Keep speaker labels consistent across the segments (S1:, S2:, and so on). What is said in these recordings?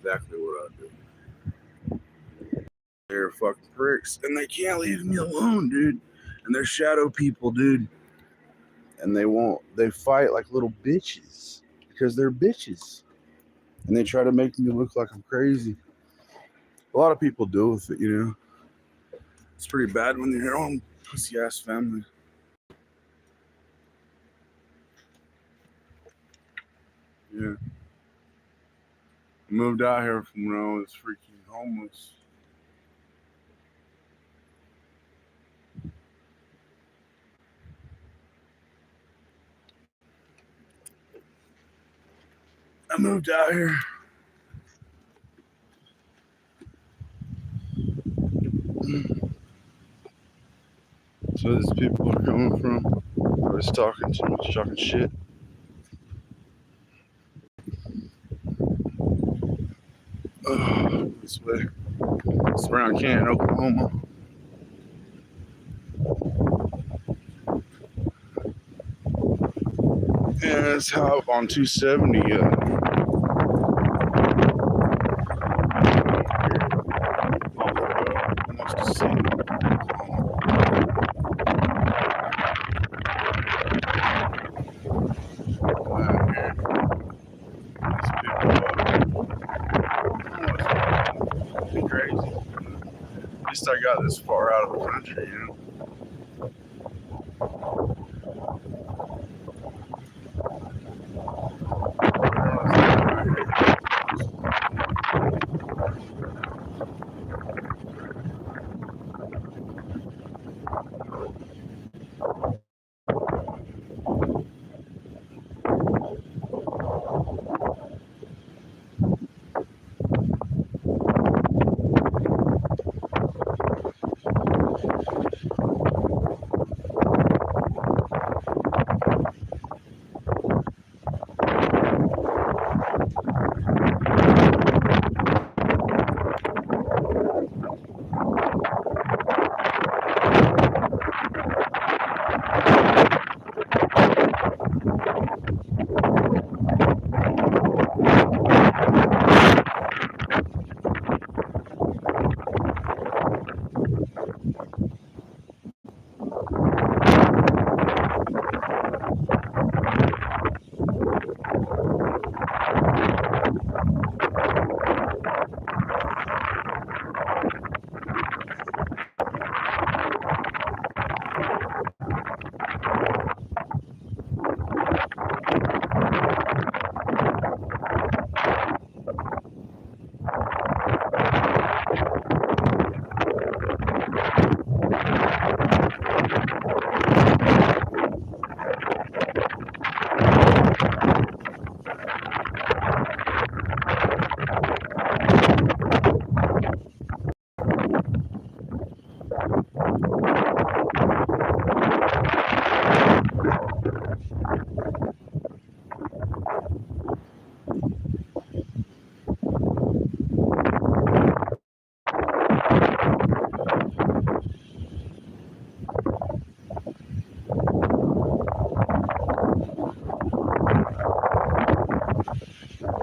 S1: exactly what I do. They're fucking pricks, and they can't leave me alone, dude. And they're shadow people, dude. And they fight like little bitches because they're bitches. And they try to make me look like I'm crazy. A lot of people deal with it, you know. It's pretty bad when you're your own pussy ass family. Yeah. I moved out here from when I was freaking homeless. I moved out here. So these people are coming from. I was talking too much, talking shit. This way. It's around Canton, Oklahoma. Yeah, it's how on 270. Almost to see. Crazy. At least I got this far out of the country, you know.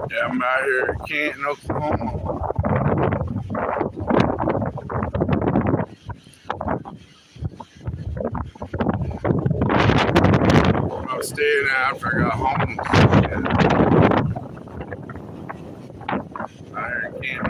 S1: Yeah, I'm out here in Canton, Oklahoma. I was staying after I got homeless. Out here in Canton.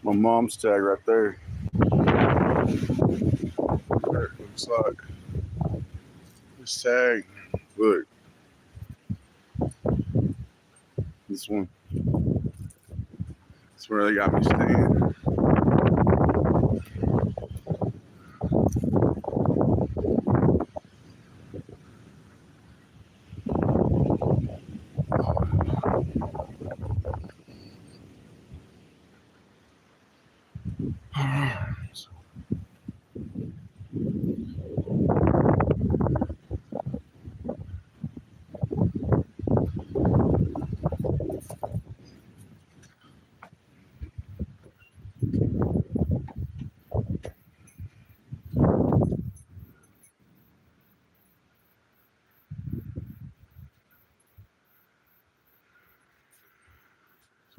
S1: My mom's tag right there. There it looks like. This tag. Look. This one. That's where they got me staying.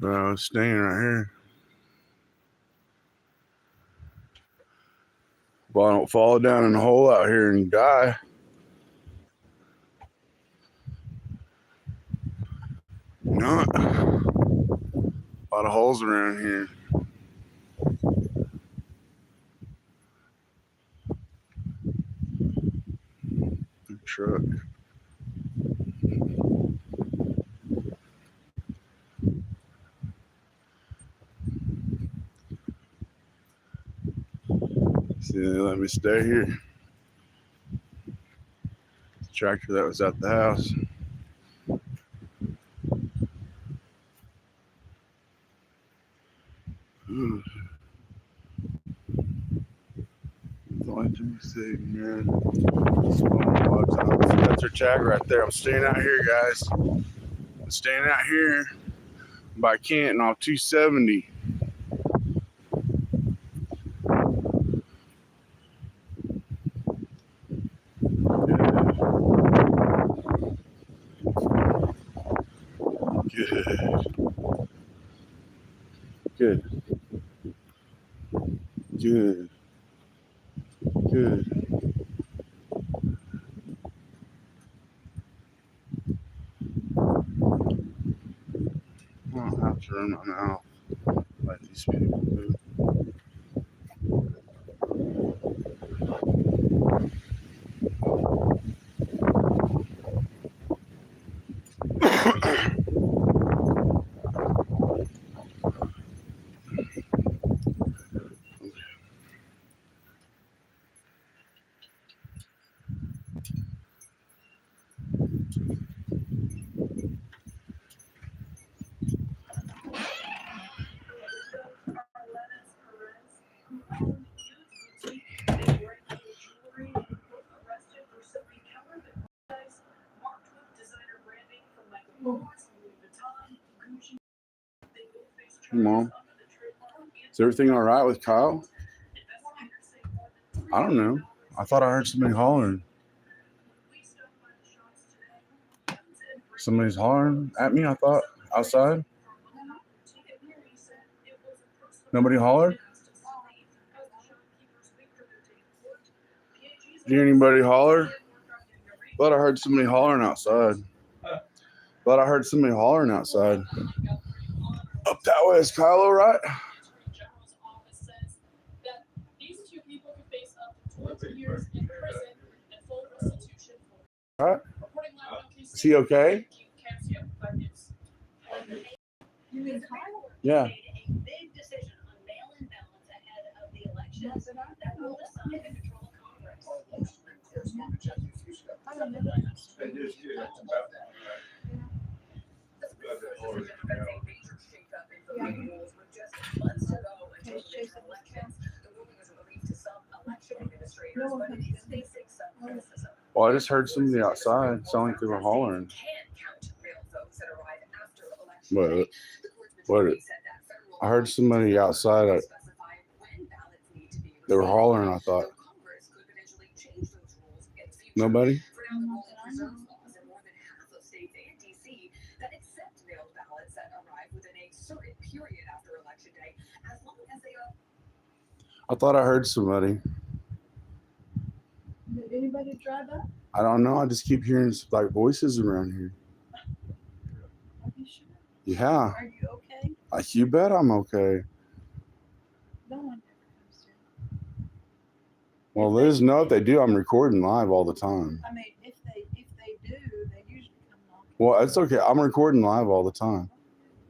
S1: So I was staying right here. But I don't fall down in the hole out here and die. Not. A lot of holes around here. Big truck. See, they let me stay here. The tractor that was at the house. The only thing saving, man. That's her tag right there. I'm staying out here, guys. I'm staying out here by Canton off 270. Good. Good. Good. I don't have to run my mouth like these people do. Mom, is everything all right with Kyle? I don't know. I thought I heard somebody hollering. Somebody's hollering at me, I thought, outside. Nobody hollered? Did you hear anybody holler? Thought I heard somebody hollering outside. Thought I heard somebody hollering outside. Up that way, is Kyle all right? All right. Is he okay? Yeah. Well, I just heard somebody outside sound like they were hollering. What? I heard somebody outside. They were hollering, I thought. Nobody? I thought I heard somebody.
S2: Did anybody drive up?
S1: I don't know. I just keep hearing like voices around here.
S2: Are you sure?
S1: Yeah.
S2: Are you okay?
S1: You bet I'm okay. Well, Liz, no, if they do, I'm recording live all the time.
S2: I mean, if they do, they usually come knocking.
S1: Well, it's okay. I'm recording live all the time.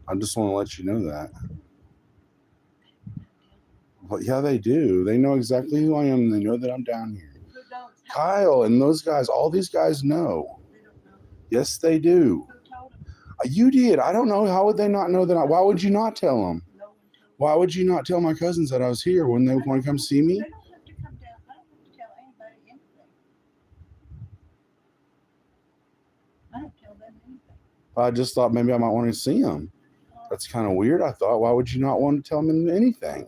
S1: I just want to let you know that. Well, yeah, they do. They know exactly who I am. They know that I'm down here.
S2: Who don't?
S1: Kyle and those guys, all these guys know.
S2: They don't know.
S1: Yes, they do.
S2: Who told them?
S1: You did. I don't know. How would they not know that? Why would you not tell them?
S2: No one told them.
S1: Why would you not tell my cousins that I was here when they want to come see me?
S2: They don't have to come down. I don't have to tell anybody anything. I don't tell them anything.
S1: I just thought maybe I might want to see them. That's kind of weird. I thought, why would you not want to tell them anything?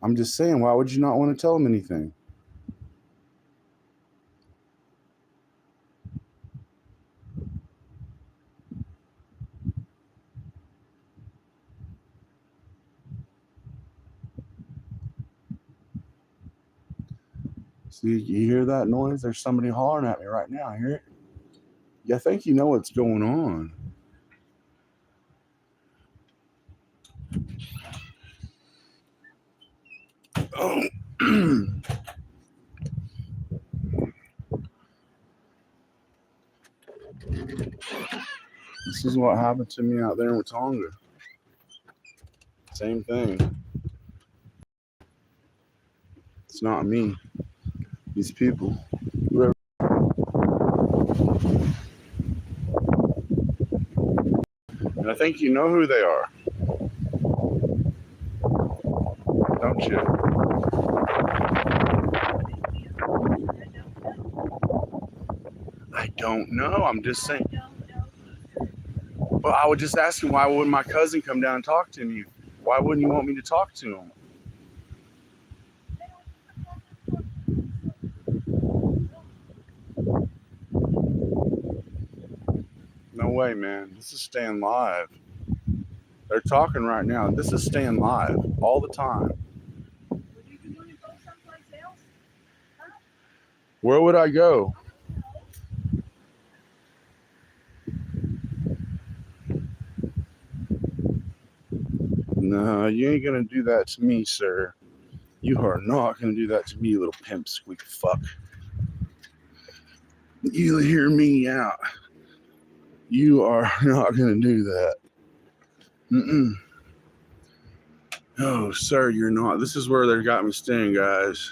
S1: I'm just saying, why would you not want to tell them anything? See, you hear that noise? There's somebody hollering at me right now. I hear it. Yeah, I think you know what's going on. Oh. This is what happened to me out there in Watonga. Same thing. It's not me. These people. Whoever. And I think you know who they are. Don't you? I don't know. I'm just saying. Well, I was just asking, why wouldn't my cousin come down and talk to me? Why wouldn't you want me to talk to him? No way, man. This is staying live. They're talking right now. This is staying live all the time.
S2: Would you want to go someplace else? Huh?
S1: Where would I go? No, you ain't gonna do that to me, sir. You are not gonna do that to me, you little pimp squeak fuck. You hear me out. You are not gonna do that. Oh, sir, you're not. This is where they got me staying, guys.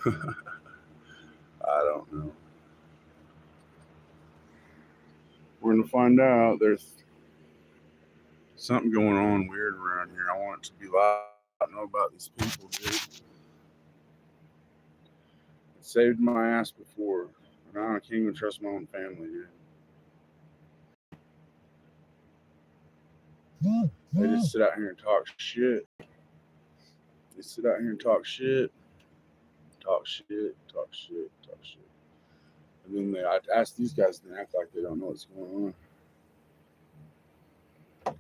S1: I don't know. We're gonna find out. There's something going on weird around here. I want it to be live. I don't know about these people, dude. It saved my ass before. Now I can't even trust my own family, dude. They just sit out here and talk shit. They sit out here and talk shit. Talk shit. Talk shit. Talk shit. And then I ask these guys to act like they don't know what's going on.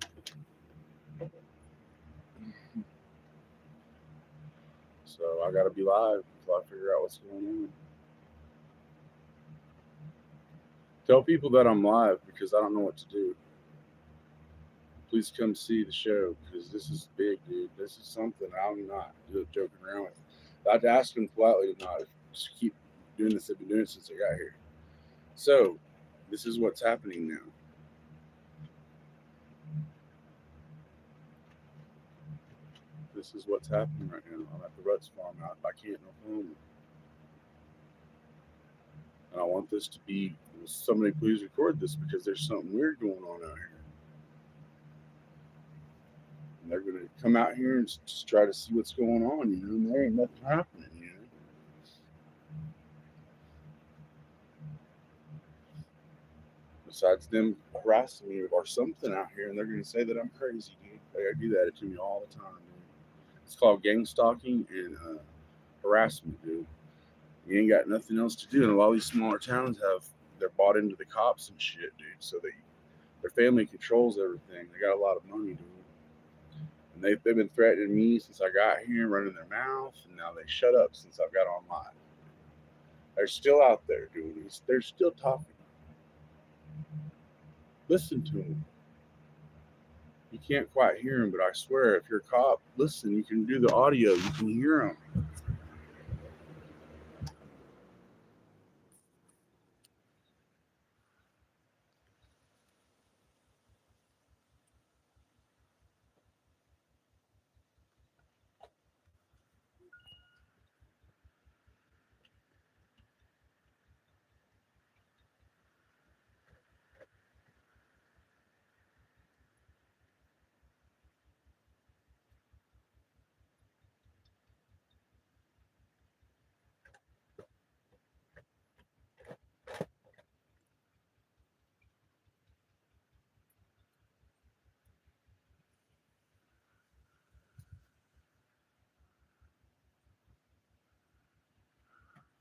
S1: So I gotta be live until I figure out what's going on. Tell people that I'm live because I don't know what to do. Please come see the show because this is big, dude. This is something I'm not joking around with. I'd ask them politely to not just keep doing this. They've been doing it since I got here. So this is what's happening now. This is what's happening right now. I'm at the Ruts farm out by Canton, Oklahoma. And I want this to be, somebody please record this because there's something weird going on out here. And they're going to come out here and just try to see what's going on, you know, and there ain't nothing happening, you know. Besides them harassing me or something out here, and they're going to say that I'm crazy, dude. They do that to me all the time, dude. It's called gang stalking and harassment, dude. You ain't got nothing else to do. And a lot of these smaller towns they're bought into the cops and shit, dude. So their family controls everything. They got a lot of money, dude. And they've been threatening me since I got here, running their mouth, and now they shut up since I've got on live. They're still out there doing this. They're still talking. Listen to them. You can't quite hear them, but I swear, if you're a cop, listen, you can do the audio. You can hear them.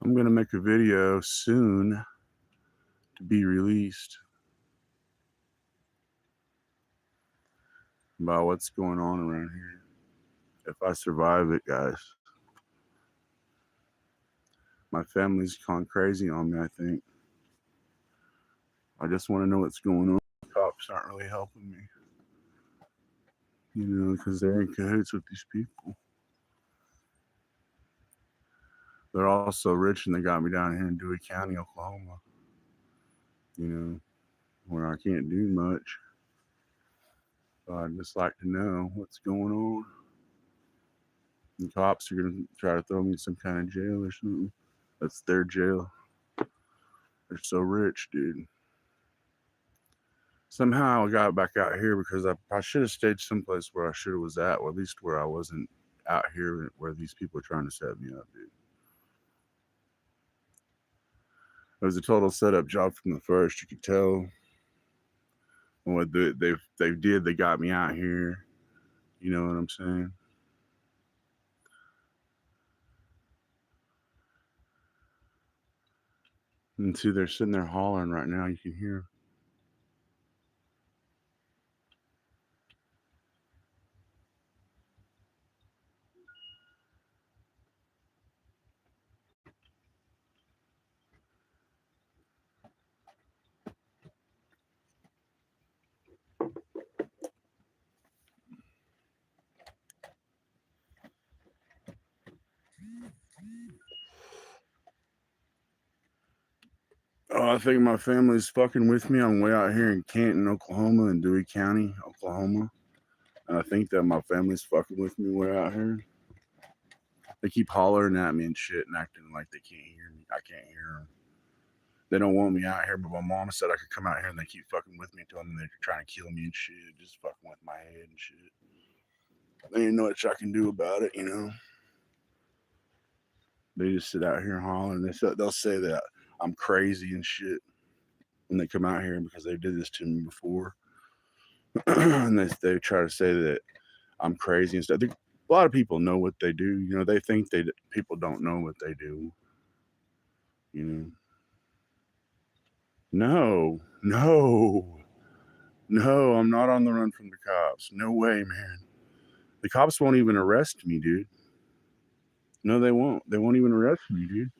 S1: I'm going to make a video soon to be released about what's going on around here. If I survive it, guys. My family's gone crazy on me, I think. I just want to know what's going on. The cops aren't really helping me. You know, because they're in cahoots with these people. They're all so rich and they got me down here in Dewey County, Oklahoma. You know, where I can't do much. So I'd just like to know what's going on. The cops are going to try to throw me in some kind of jail or something. That's their jail. They're so rich, dude. Somehow I got back out here because I should have stayed someplace where I should have was at, or at least where I wasn't out here where these people are trying to set me up, dude. It was a total setup job from the first. You could tell. And what they did, they got me out here. You know what I'm saying? And see, they're sitting there hollering right now. You can hear. Oh, I think my family's fucking with me. I'm way out here in Canton, Oklahoma, and Dewey County, Oklahoma. And I think that my family's fucking with me way out here. They keep hollering at me and shit and acting like they can't hear me. I can't hear them. They don't want me out here, but my mom said I could come out here and they keep fucking with me, telling me they're trying to kill me and shit, just fucking with my head and shit. They didn't know what I can do about it, you know? They just sit out here hollering. They'll say that I'm crazy and shit when they come out here because they did this to me before. And they try to say that I'm crazy and stuff. A lot of people know what they do. You know, they think people don't know what they do. You know? No, I'm not on the run from the cops. No way, man. The cops won't even arrest me, dude. No, they won't. They won't even arrest me, dude.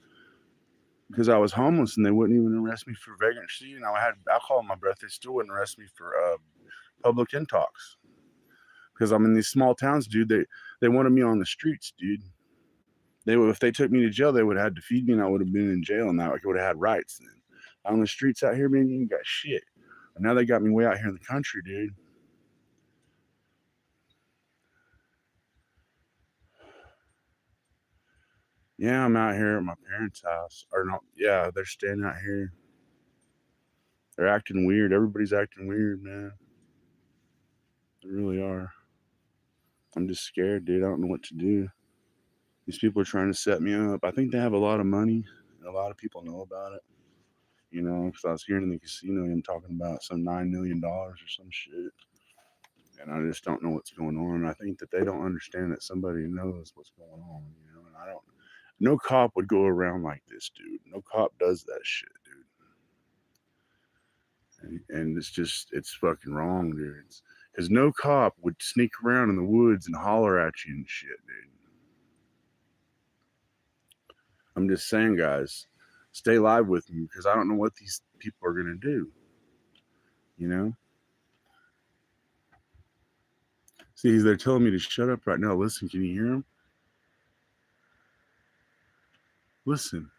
S1: Because I was homeless and they wouldn't even arrest me for vagrancy and I had alcohol in my breath. They still wouldn't arrest me for public intox. Because I'm in these small towns, dude. They wanted me on the streets, dude. If they took me to jail, they would have had to feed me and I would have been in jail and I would have had rights then. On the streets out here, man, you ain't got shit. And now they got me way out here in the country, dude. Yeah, I'm out here at my parents' house. Or not, yeah, they're staying out here. They're acting weird. Everybody's acting weird, man. They really are. I'm just scared, dude. I don't know what to do. These people are trying to set me up. I think they have a lot of money. And a lot of people know about it. You know, because I was hearing in the casino him talking about some $9 million or some shit. And I just don't know what's going on. I think that they don't understand that somebody knows what's going on, you know, and no cop would go around like this, dude. No cop does that shit, dude. And it's fucking wrong, dude. Because no cop would sneak around in the woods and holler at you and shit, dude. I'm just saying, guys, stay live with me because I don't know what these people are going to do. You know? See, they're telling me to shut up right now. Listen, can you hear them? Listen.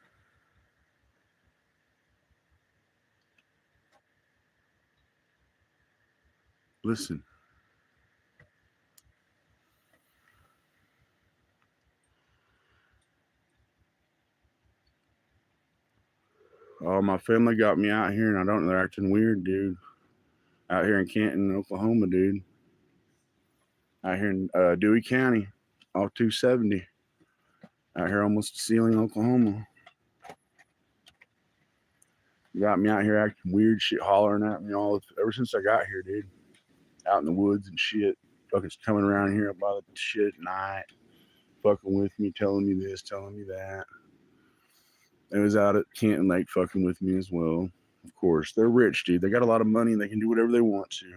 S1: Listen. Oh, my family got me out here, and I don't know. They're acting weird, dude. Out here in Canton, Oklahoma, dude. Out here in Dewey County, off 270. Out here almost to Sealing, Oklahoma. Got me out here acting weird shit, hollering at me all ever since I got here, dude. Out in the woods and shit. Fucking coming around here about the shit at night. Fucking with me, telling me this, telling me that. They was out at Canton Lake fucking with me as well. Of course, they're rich, dude. They got a lot of money and they can do whatever they want to.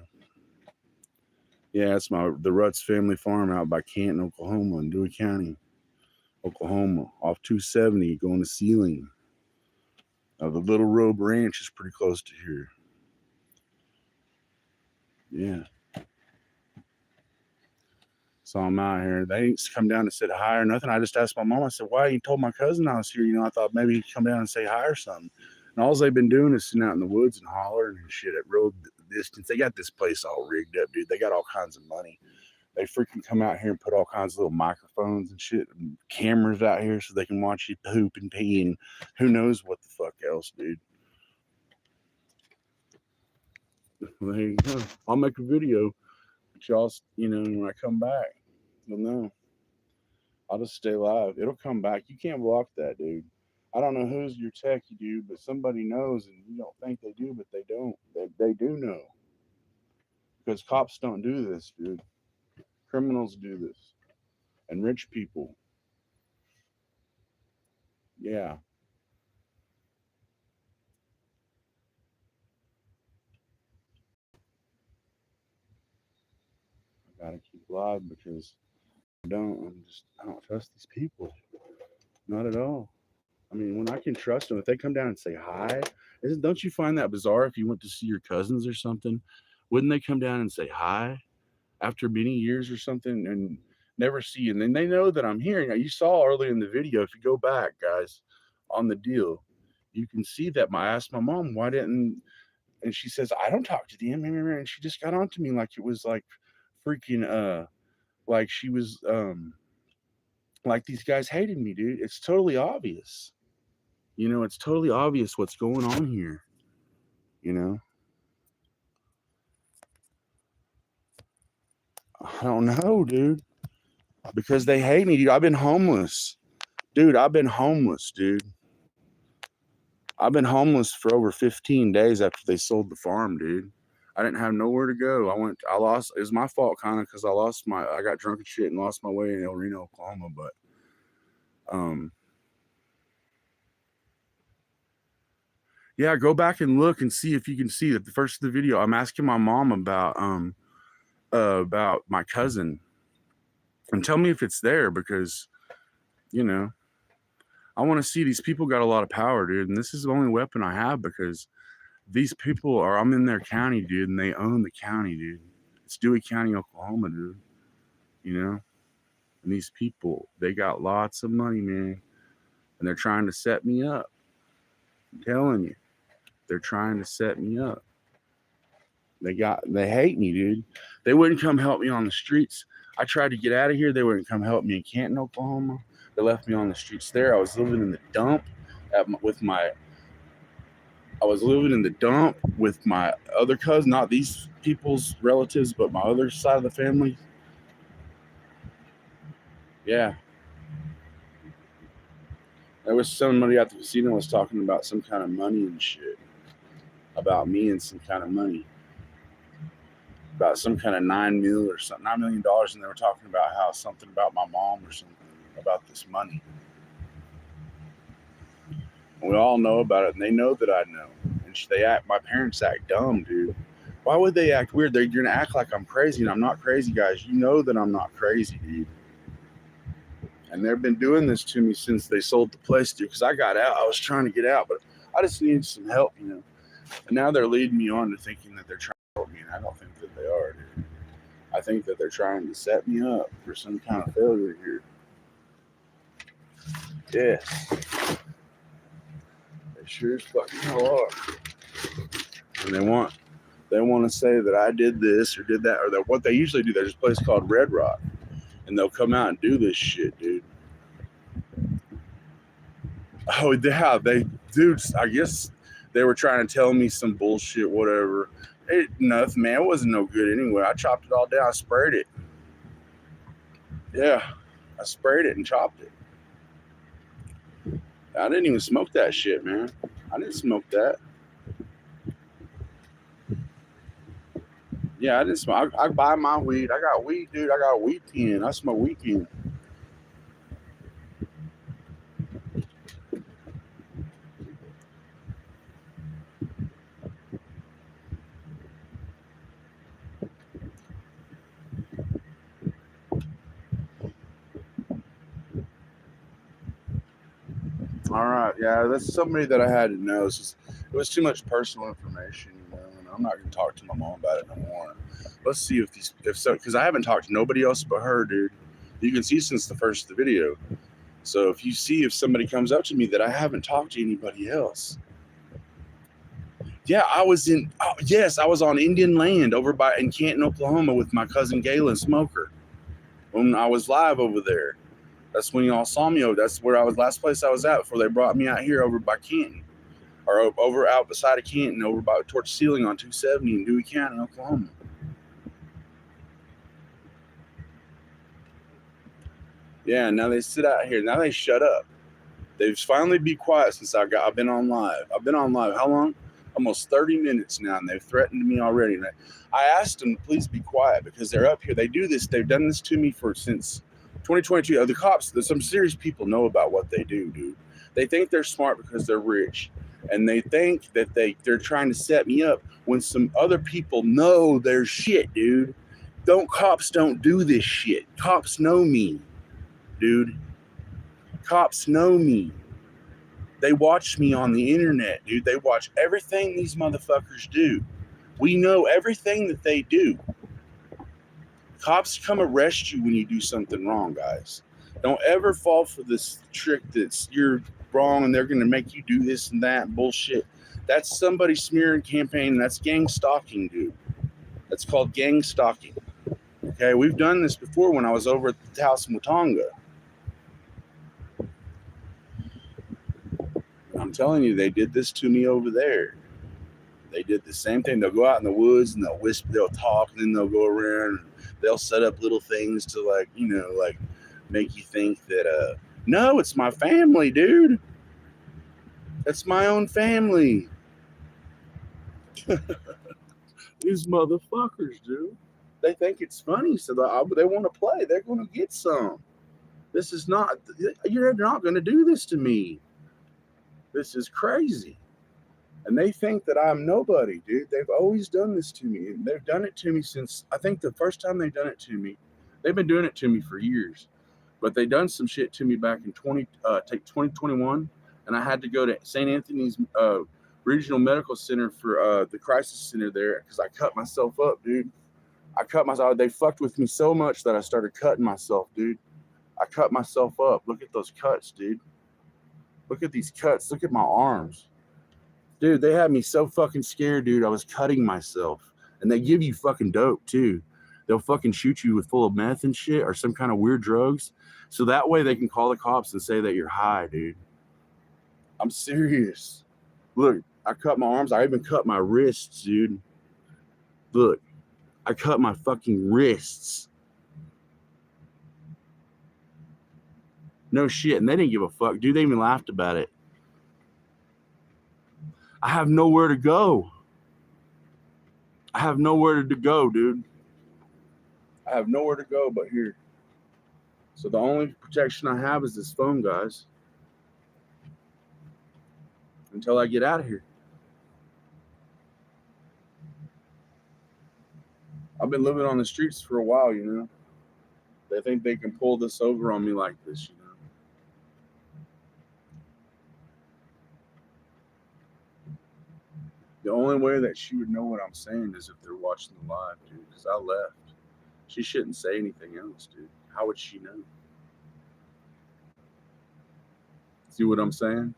S1: Yeah, it's the Rutz family farm out by Canton, Oklahoma, in Dewey County, Oklahoma, off 270, going to Sealing. The Little Robe Ranch is pretty close to here. Yeah. So I'm out here. They ain't come down and said hi or nothing. I just asked my mom. I said, why you told my cousin I was here? You know, I thought maybe he'd come down and say hi or something. And all they've been doing is sitting out in the woods and hollering and shit at road distance. They got this place all rigged up, dude. They got all kinds of money. They freaking come out here and put all kinds of little microphones and shit and cameras out here so they can watch you poop and pee and who knows what the fuck else, dude. Well, there you go. I'll make a video. But y'all, you know, when I come back, you'll know. I'll just stay live. It'll come back. You can't block that, dude. I don't know who's your techie, dude, but somebody knows, and you don't think they do, but they don't. They do know. Because cops don't do this, dude. Criminals do this. And rich people. Yeah. I gotta keep live because I don't trust these people. Not at all. I mean, when I can trust them, if they come down and say hi, don't you find that bizarre if you went to see your cousins or something? Wouldn't they come down and say hi after many years or something and never see you? And then they know that I'm here. Now, you saw earlier in the video, if you go back, guys, on the deal, you can see that I asked my mom, why didn't, and she says, I don't talk to them. And she just got on to me like it was like freaking, like she was, like these guys hated me, dude. It's totally obvious. You know, it's totally obvious what's going on here. You know? I don't know, dude. Because they hate me, dude. I've been homeless. Dude, I've been homeless, dude. I've been homeless for over 15 days after they sold the farm, dude. I didn't have nowhere to go. I lost, it was my fault kind of because I got drunk and shit and lost my way in El Reno, Oklahoma, but yeah, go back and look and see if you can see that the first of the video, I'm asking my mom about my cousin and tell me if it's there because, you know, I want to see these people got a lot of power, dude. And this is the only weapon I have because these people I'm in their county, dude, and they own the county, dude. It's Dewey County, Oklahoma, dude. You know? And these people, they got lots of money, man. And they're trying to set me up. I'm telling you. They're trying to set me up. They hate me, dude. They wouldn't come help me on the streets. I tried to get out of here. They wouldn't come help me in Canton, Oklahoma. They left me on the streets there. I was living in the dump with my other cousin, not these people's relatives, but my other side of the family. Yeah. There was somebody at the casino was talking about some kind of money and shit. About me and some kind of money. About some kind of $9 million or something, $9 million, and they were talking about how something about my mom or something about this money. And we all know about it, and they know that I know. And my parents act dumb, dude. Why would they act weird? They're gonna act like I'm crazy, and I'm not crazy, guys. You know that I'm not crazy, dude. And they've been doing this to me since they sold the place, dude. Because I got out. I was trying to get out, but I just needed some help, you know. And now they're leading me on to thinking that they're trying to help me, and I don't think that they are, dude. I think that they're trying to set me up for some kind of failure here. Yes. They sure as fucking hell are. And they want to say that I did this or did that, or that what they usually do. There's a place called Red Rock, and they'll come out and do this shit, dude. Oh, yeah, dudes, I guess they were trying to tell me some bullshit, whatever. Nothing, man. It wasn't no good anyway. I chopped it all down. I sprayed it. Yeah, I sprayed it and chopped it. I didn't even smoke that shit, man. I didn't smoke that. Yeah, I didn't smoke. I buy my weed. I got weed, dude. I got a weed pen. I smoke weed pen. All right, yeah, that's somebody that I had to know. It was too much personal information, you know, and I'm not going to talk to my mom about it no more. Let's see if so, because I haven't talked to nobody else but her, dude. You can see since the first of the video. So if somebody comes up to me that I haven't talked to anybody else. Yeah, I was on Indian land over in Canton, Oklahoma with my cousin Galen Smoker when I was live over there. That's when y'all saw me over. That's where I was, last place I was at before they brought me out here over by Canton. Or over out beside of Canton, over by Torch Ceiling on 270 in Dewey County, Oklahoma. Yeah, now they sit out here. Now they shut up. They've finally be quiet since I've been on live. I've been on live how long? Almost 30 minutes now, and they've threatened me already. And I asked them to please be quiet because they're up here. They do this. They've done this to me since 2022. The cops, some serious people know about what they do, dude. They think they're smart because they're rich. And they think that they're trying to set me up when some other people know their shit, dude. Cops don't do this shit. Cops know me, dude. Cops know me. They watch me on the internet, dude. They watch everything these motherfuckers do. We know everything that they do. Cops come arrest you when you do something wrong, guys. Don't ever fall for this trick that's you're wrong and they're going to make you do this and that bullshit. That's somebody smearing campaign. That's gang stalking, dude. That's called gang stalking. Okay, we've done this before when I was over at the house in Watonga. I'm telling you, they did this to me over there. They did the same thing. They'll go out in the woods and they'll whisper, they'll talk, and then they'll go around and they'll set up little things to like make you think that no, it's my family, dude. That's my own family. These motherfuckers, dude. They think it's funny, so they want to play. They're going to get some. You're not going to do this to me. This is crazy. And they think that I'm nobody, dude. They've always done this to me. And they've done it to me since, I think the first time they've done it to me, they've been doing it to me for years. But they done some shit to me back in 2021. And I had to go to St. Anthony's Regional Medical Center for the crisis center there because I cut myself up, dude. They fucked with me so much that I started cutting myself, dude. I cut myself up. Look at those cuts, dude. Look at these cuts. Look at my arms. Dude, they had me so fucking scared, dude. I was cutting myself. And they give you fucking dope, too. They'll fucking shoot you with full of meth and shit or some kind of weird drugs. So that way they can call the cops and say that you're high, dude. I'm serious. Look, I cut my arms. I even cut my wrists, dude. Look, I cut my fucking wrists. No shit. And they didn't give a fuck, dude. They even laughed about it. I have nowhere to go. I have nowhere to go, dude. I have nowhere to go but here. So the only protection I have is this phone, guys. Until I get out of here. I've been living on the streets for a while, you know. They think they can pull this over on me like this, you know. The only way that she would know what I'm saying is if they're watching the live, dude, because I left. She shouldn't say anything else, dude. How would she know? See what I'm saying?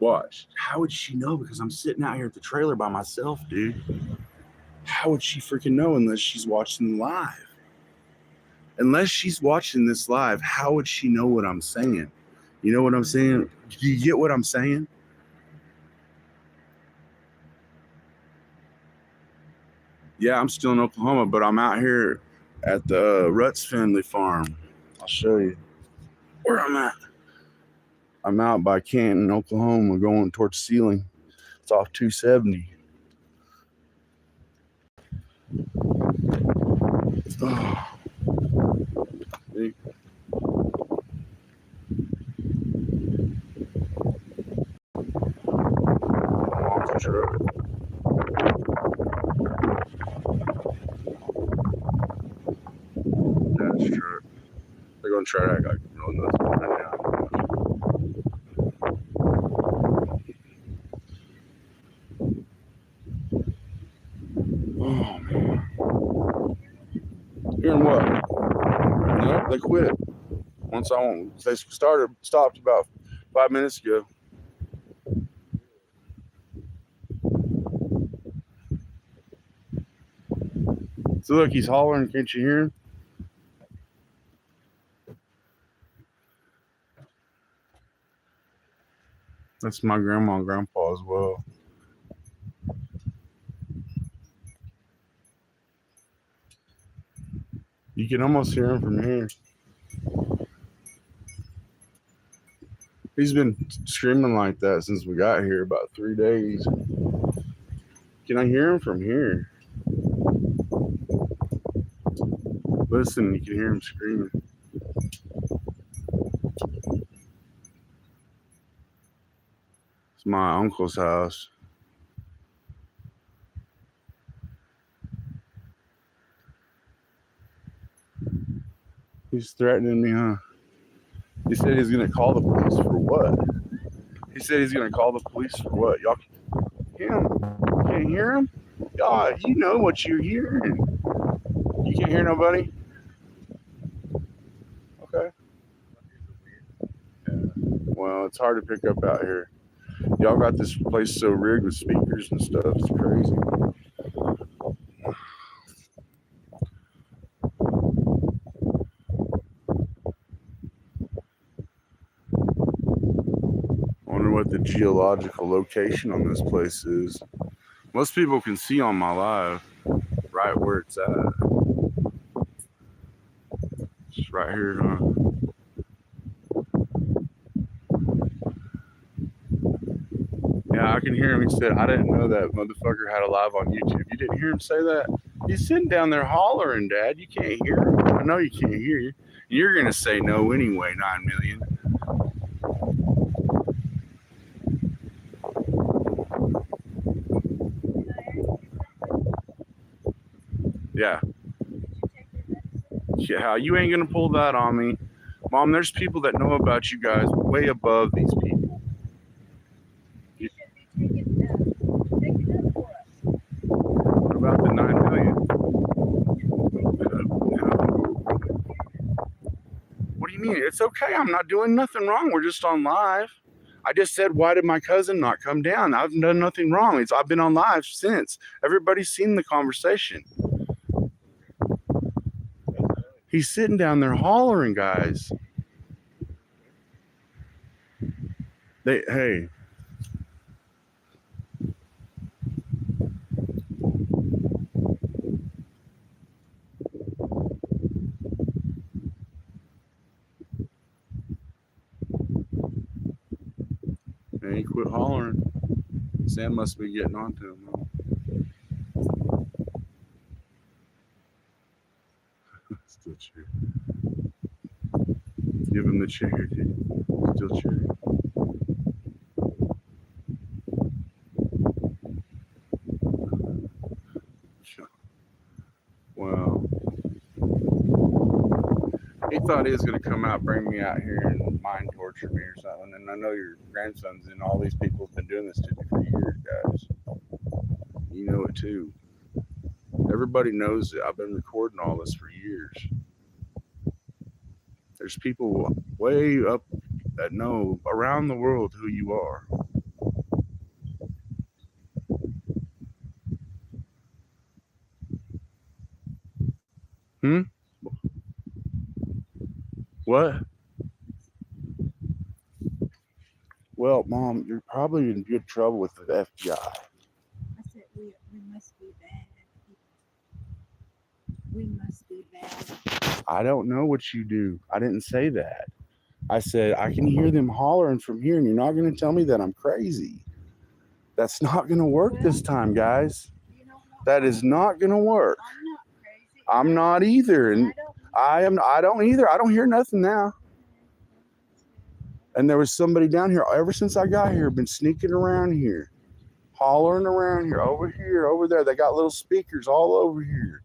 S1: Watch. How would she know? Because I'm sitting out here at the trailer by myself, dude. How would she freaking know unless she's watching live? Unless she's watching this live, how would she know what I'm saying? You know what I'm saying? Do you get what I'm saying? Yeah, I'm still in Oklahoma, but I'm out here at the Rutz family farm. I'll show you where I'm at. I'm out by Canton, Oklahoma, going towards Ceiling. It's off 270. Oh. See? Off the truck. That's true. They're gonna try to act like real nothing right now. Oh man. Hearing what? No, they quit. Once they stopped about 5 minutes ago. So look, he's hollering. Can't you hear him? That's my grandma and grandpa as well. You can almost hear him from here. He's been screaming like that since we got here, about 3 days. Can I hear him from here? Listen, you can hear him screaming. It's my uncle's house. He's threatening me, huh? He said he's gonna call the police for what? He said he's gonna call the police for what? Y'all can't hear him? Y'all, you know what you're hearing. You can't hear nobody? Okay. Yeah. Well, it's hard to pick up out here. Y'all got this place so rigged with speakers and stuff. It's crazy. I wonder what the geological location on this place is. Most people can see on my live right where it's at. It's right here, huh? Yeah, I can hear him. He said, I didn't know that motherfucker had a live on YouTube. You didn't hear him say that? He's sitting down there hollering, Dad. You can't hear him. I know you can't hear you. You're going to say no anyway, 9 million. Yeah. Yeah, you ain't going to pull that on me. Mom, there's people that know about you guys way above these people.
S2: You should be taking it for us.
S1: What about the 9 million? What do you mean? It's okay. I'm not doing nothing wrong. We're just on live. I just said, why did my cousin not come down? I've done nothing wrong. I've been on live since. Everybody's seen the conversation. He's sitting down there hollering, guys. Hey. And he quit hollering. Sam must be getting onto him. Still cheering. Give him the chair, dude. Still cheering. Well, he thought he was going to come out, bring me out here and mind torture me or something. And I know your grandson's and all these people have been doing this to me for years, guys. You know it too. Everybody knows it. I've been recording all this for years. There's people way up that know around the world who you are. Hmm? What? Well, Mom, you're probably in good trouble with the FBI.
S2: I said we must be bad people. We must be bad.
S1: I don't know what you do. I didn't say that. I said I can hear them hollering from here, and you're not going to tell me that I'm crazy. That's not going to work this time, guys.
S2: You know what?
S1: That is not going to work.
S2: I'm not crazy.
S1: I'm not either, and I don't either. I don't hear nothing now. And there was somebody down here ever since I got here, been sneaking around here, hollering around here, over there. They got little speakers all over here.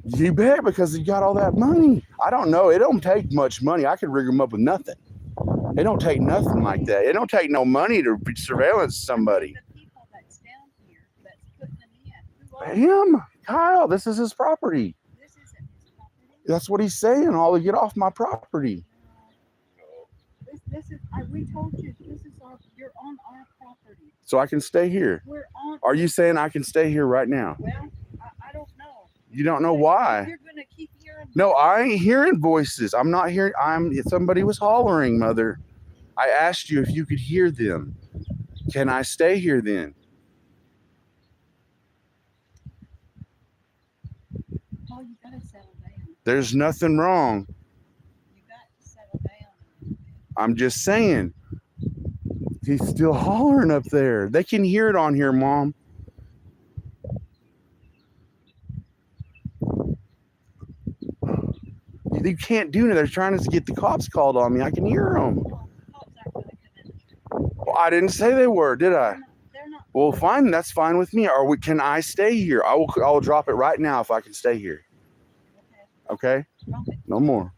S1: You bet, because he got all that money. I don't know. It don't take much money. I could rig them up with nothing. It don't take nothing like that. It don't take no money to surveillance somebody.
S2: The people that's down here that's putting them in.
S1: Him, Kyle. This is his property.
S2: This isn't his property.
S1: That's what he's saying. All to get off my property.
S2: This is. We told you this is you're on our property.
S1: So I can stay here.
S2: We're on.
S1: Are you saying I can stay here right now?
S2: Well, I don't know.
S1: You don't know why?
S2: You're gonna keep hearing.
S1: No, I ain't hearing voices. I'm not hearing. Somebody was hollering, Mother. I asked you if you could hear them. Can I stay here then?
S2: Oh, you gotta settle down.
S1: There's nothing wrong.
S2: You got to settle down.
S1: I'm just saying. He's still hollering up there. They can hear it on here, Mom. You can't do it. They're trying to get the cops called on me. I can hear them.
S2: Well, cops aren't gonna come in.
S1: Well, I didn't say they were, did I?
S2: They're not.
S1: Well, fine. That's fine with me. Can I stay here? I will drop it right now if I can stay here. Okay?
S2: Drop it.
S1: No more.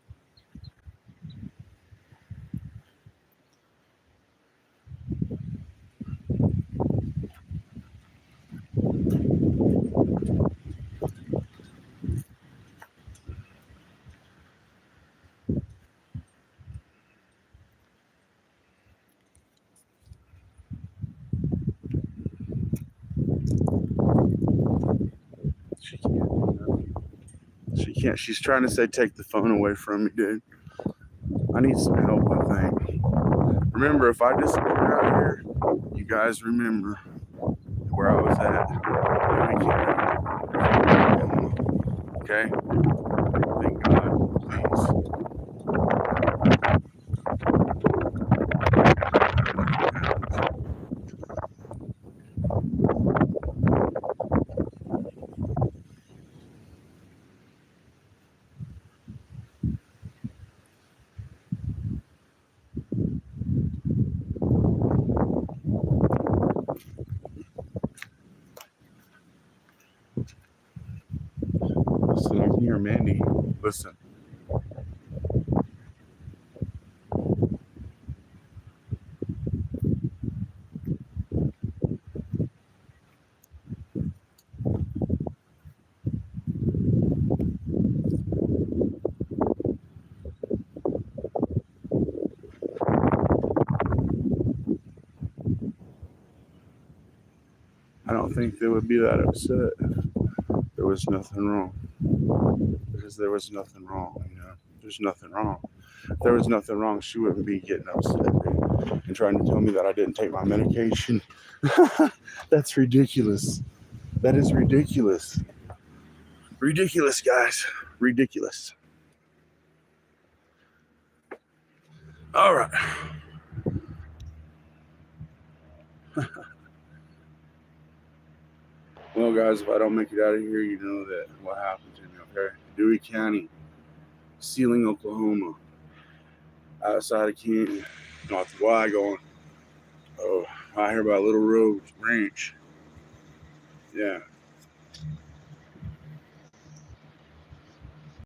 S1: She can't. She's trying to say, take the phone away from me, dude. I need some help, I think. Remember, if I disappear out here, you guys remember where I was at. Okay? Thank God, please. Listen, I can hear Mandy. Listen. I don't think they would be that upset if there was nothing wrong. Because there was nothing wrong, you know. There's nothing wrong. If there was nothing wrong, she wouldn't be getting upset and trying to tell me that I didn't take my medication. That's ridiculous. That is ridiculous. Ridiculous, guys. Ridiculous. All right. Well, guys, if I don't make it out of here, you know that what happened to me, okay? Dewey County, Sealing, Oklahoma, outside of Canton, North of Wygon. Oh, I hear about Little Road Ranch. Yeah.